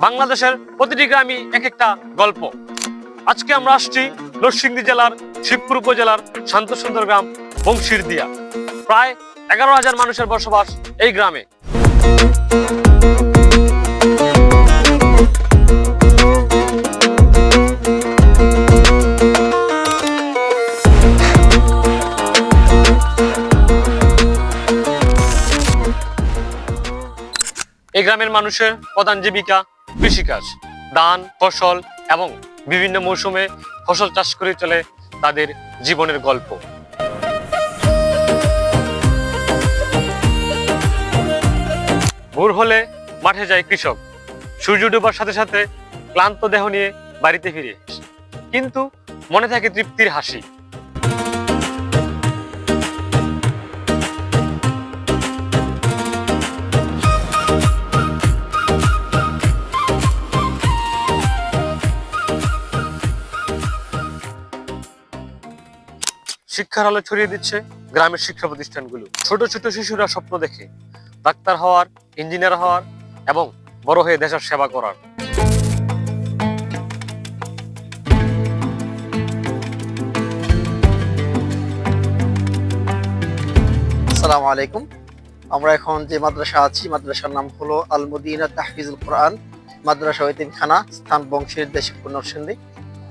বাংলাদেশের প্রতিটি গ্রামই এক একটা গল্প। আজকে আমরা আসছি নরসিংদী জেলার শিবপুর উপজেলার শান্ত সুন্দর গ্রাম বংশীরদিয়া। প্রায় 11,000 মানুষের বসবাস এই গ্রামে। এই গ্রামের মানুষের প্রধান জীবিকা কৃষিকাজ, ধান, ফসল এবং বিভিন্ন মৌসুমে ফসল চাষ করে চলে তাদের জীবনের গল্প। ভোর হলে মাঠে যায় কৃষক, সূর্য ডোবার সাথে সাথে ক্লান্ত দেহ নিয়ে বাড়িতে ফিরে, কিন্তু মনে থাকে তৃপ্তির হাসি। শিক্ষার আলো ছড়িয়ে দিচ্ছে গ্রামের শিক্ষা প্রতিষ্ঠানগুলো। ছোট ছোট শিশুরা স্বপ্ন দেখে ডাক্তার হওয়ার, ইঞ্জিনিয়ার হওয়ার এবং বড় হয়ে দেশের সেবা করার। আসসালামু আলাইকুম। আমরা এখন যে মাদ্রাসা আছি, মাদ্রাসার নাম হলো আল মদিনা তাহফিজুল কোরআন মাদ্রাসা ও এতিমখানা, স্থান বংশীরদিয়া, শিবপুর, নরসিংদী।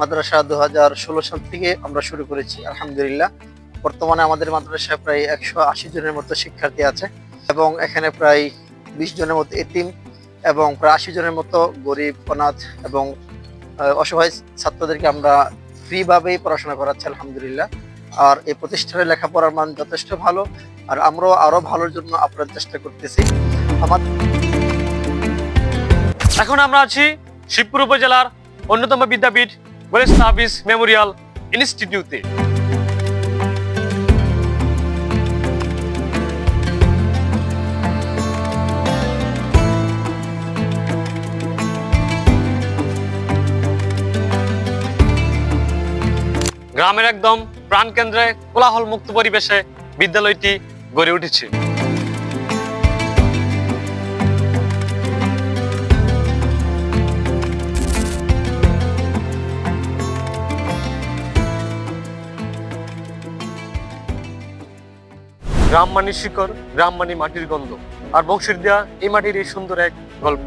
মাদ্রাসা 2016 সাল থেকে আমরা শুরু করেছি, আলহামদুলিল্লাহ। বর্তমানে আমাদের মাদ্রাসায় প্রায় 180 জনের মতো শিক্ষার্থী আছে এবং এখানে প্রায় 20 জনের মতো এতিম এবং প্রায় 80 জনের মতো গরিব, অনাথ এবং অসহায় ছাত্রদেরকে আমরা ফ্রিভাবেই পড়াশোনা করাচ্ছি, আলহামদুলিল্লাহ। আর এই প্রতিষ্ঠানের লেখাপড়ার মান যথেষ্ট ভালো, আর আমরাও আরো ভালোর জন্য আপ্রাণ চেষ্টা করতেছি। এখন আমরা আছি শিবপুর উপজেলার অন্যতম বিদ্যাপীঠ গোরেস্তা হাফিজ মেমোরিয়াল ইনস্টিটিউটে। গ্রামের একদম প্রাণকেন্দ্রে কোলাহল মুক্ত পরিবেশে বিদ্যালয়টি গড়ে উঠেছে। গ্রাম মানি শিকড়, গ্রাম মানি মাটির গন্ধ, আর বংশীরদিয়া এই মাটির এই সুন্দর এক গল্প।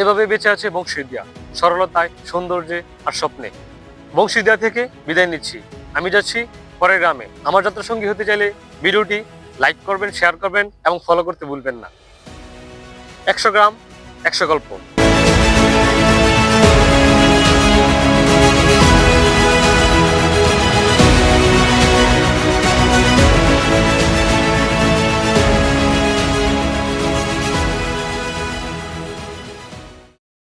এভাবে বেঁচে আছে বংশীরদিয়া, সরলতায়, সৌন্দর্যে আর স্বপ্নে। বংশীরদিয়া থেকে বিদায় নিচ্ছি, আমি যাচ্ছি পরের গ্রামে। আমার যাত্রা সঙ্গী হতে চাইলে ভিডিওটি লাইক করবেন, শেয়ার করবেন এবং ফলো করতে ভুলবেন না। 100 গ্রাম 100 গল্প।